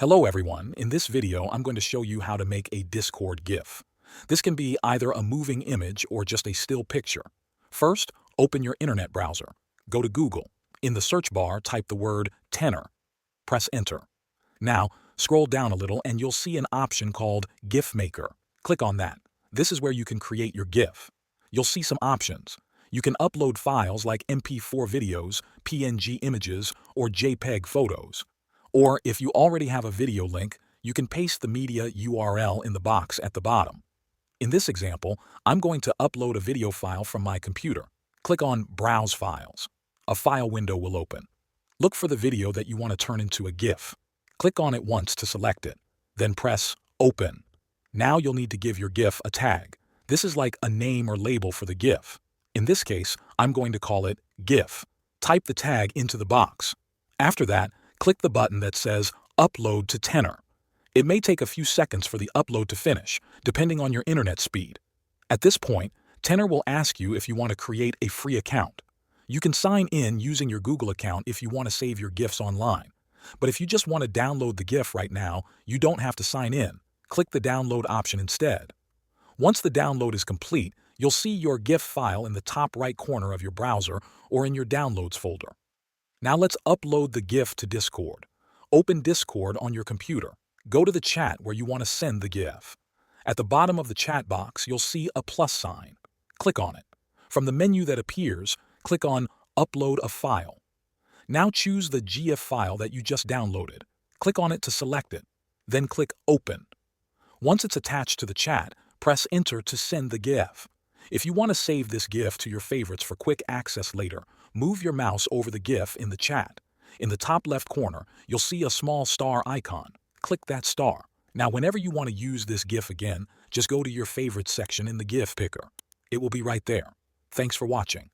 Hello everyone, in this video I'm going to show you how to make a Discord GIF. This can be either a moving image or just a still picture. First, open your internet browser. Go to Google. In the search bar, type the word tenor. Press enter. Now, scroll down a little and you'll see an option called GIF Maker. Click on that. This is where you can create your GIF. You'll see some options. You can upload files like MP4 videos, PNG images, or JPEG photos. Or if you already have a video link, you can paste the media URL in the box at the bottom. In this example, I'm going to upload a video file from my computer. Click on Browse Files. A file window will open. Look for the video that you want to turn into a GIF. Click on it once to select it. Then press Open. Now you'll need to give your GIF a tag. This is like a name or label for the GIF. In this case, I'm going to call it GIF. Type the tag into the box. After that, click the button that says Upload to Tenor. It may take a few seconds for the upload to finish, depending on your internet speed. At this point, Tenor will ask you if you want to create a free account. You can sign in using your Google account if you want to save your GIFs online. But if you just want to download the GIF right now, you don't have to sign in. Click the download option instead. Once the download is complete, you'll see your GIF file in the top right corner of your browser or in your Downloads folder. Now let's upload the GIF to Discord. Open Discord on your computer. Go to the chat where you want to send the GIF. At the bottom of the chat box, you'll see a plus sign. Click on it. From the menu that appears, click on Upload a File. Now choose the GIF file that you just downloaded. Click on it to select it. Then click Open. Once it's attached to the chat, press Enter to send the GIF. If you want to save this GIF to your favorites for quick access later, move your mouse over the GIF in the chat. In the top left corner, you'll see a small star icon. Click that star. Now, whenever you want to use this GIF again, just go to your favorites section in the GIF picker. It will be right there. Thanks for watching.